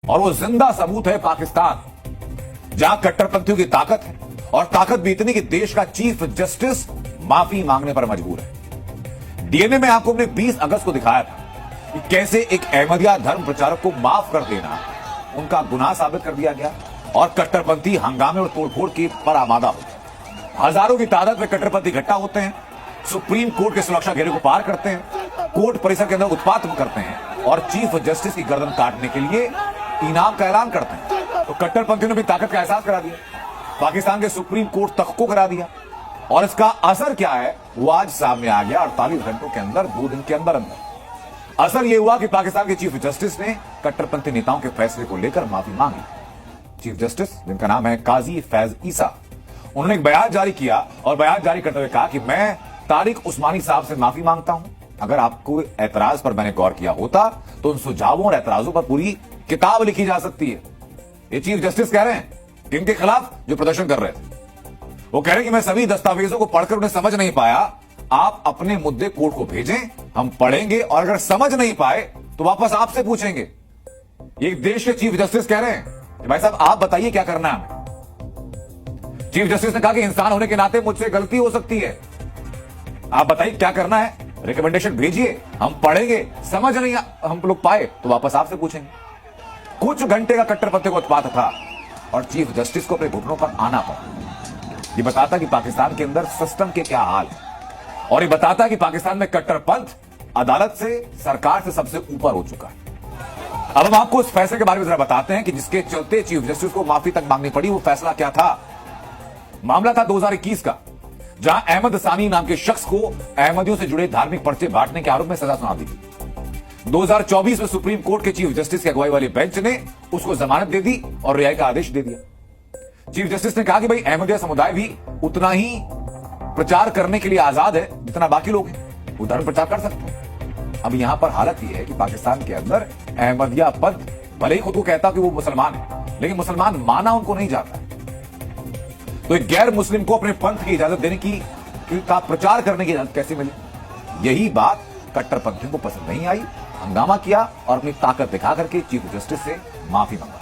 और वो जिंदा सबूत है पाकिस्तान, जहां कट्टरपंथियों की ताकत है, और ताकत भी इतनी कि देश का चीफ जस्टिस माफी मांगने पर मजबूर है। डीएनए में आपको हमने 20 अगस्त को दिखाया था कि कैसे एक अहमदिया धर्म प्रचारक को माफ कर देना उनका गुनाह साबित कर दिया गया और कट्टरपंथी हंगामे और तोड़फोड़ के पर आमादा हो गए। हजारों की तादाद में कट्टरपंथी इकट्ठा होते हैं, सुप्रीम कोर्ट के सुरक्षा घेरे को पार करते हैं, कोर्ट परिसर के अंदर उत्पात करते हैं और चीफ जस्टिस की गर्दन काटने के लिए इनाम का ऐलान करते हैं। तो कट्टरपंथियों ने भी ताकत का एहसास करा दिया, पाकिस्तान के सुप्रीम कोर्ट तक को करा दिया, और इसका असर क्या है वो आज सामने आ गया 48 घंटों के अंदर, 2 दिन के अंदर अंदर। असर यह हुआ कि पाकिस्तान के चीफ जस्टिस ने कट्टरपंथी नेताओं के फैसले को लेकर माफी मांगी। चीफ जस्टिस, जिनका नाम है काजी फैज ईसा, उन्होंने एक बयान जारी किया और बयान जारी करते हुए कहा कि मैं तारिक उस्मानी साहब से माफी मांगता हूं। अगर आपको एतराज पर मैंने गौर किया होता तो उन सुझावों और एतराजों पर पूरी किताब लिखी जा सकती है। ये चीफ जस्टिस कह रहे हैं किनके खिलाफ? जो प्रदर्शन कर रहे थे। वो कह रहे हैं कि मैं सभी दस्तावेजों को पढ़कर उन्हें समझ नहीं पाया, आप अपने मुद्दे कोर्ट को भेजें, हम पढ़ेंगे और अगर समझ नहीं पाए तो वापस आपसे पूछेंगे। ये देश के चीफ जस्टिस कह रहे हैं कि भाई साहब आप बताइए क्या करना है। चीफ जस्टिस ने कहा कि इंसान होने के नाते मुझसे गलती हो सकती है, आप बताइए क्या करना है, रिकमेंडेशन भेजिए, हम पढ़ेंगे, समझ नहीं हम लोग पाए तो वापस आपसे पूछेंगे। कुछ घंटे का कट्टरपंथी को उत्पात था और चीफ जस्टिस को अपने घुटनों पर आना पड़ा। ये बताता कि पाकिस्तान के अंदर सिस्टम के क्या हाल है, और ये बताता कि पाकिस्तान में कट्टरपंथ अदालत से, सरकार से सबसे ऊपर हो चुका है। अब हम आपको उस फैसले के बारे में जरा बताते हैं कि जिसके चलते चीफ जस्टिस को माफी तक मांगनी पड़ी। वो फैसला क्या था? मामला था 2021 का, जहां अहमद सानी नाम के शख्स को अहमदियों से जुड़े धार्मिक पर्चे बांटने के आरोप में सजा सुना दी थी। 2024 में सुप्रीम कोर्ट के चीफ जस्टिस की अगुवाई वाली बेंच ने उसको जमानत दे दी और रिहाई का आदेश दे दिया। चीफ जस्टिस ने कहा कि भाई अहमदिया समुदाय भी उतना ही प्रचार करने के लिए आजाद है जितना बाकी लोग हैं, वो धर्म प्रचार कर सकते हैं। अब यहां पर हालत यह है कि पाकिस्तान के अंदर अहमदिया पंथ भले ही खुद को कहता कि वो मुसलमान है, लेकिन मुसलमान माना उनको नहीं जाता। तो एक गैर मुस्लिम को अपने पंथ की इजाजत देने की का प्रचार करने की इजाजत कैसे मिली? यही बात कट्टरपंथियों को पसंद नहीं आई, हंगामा किया और अपनी ताकत दिखा करके चीफ जस्टिस से माफी मांगा।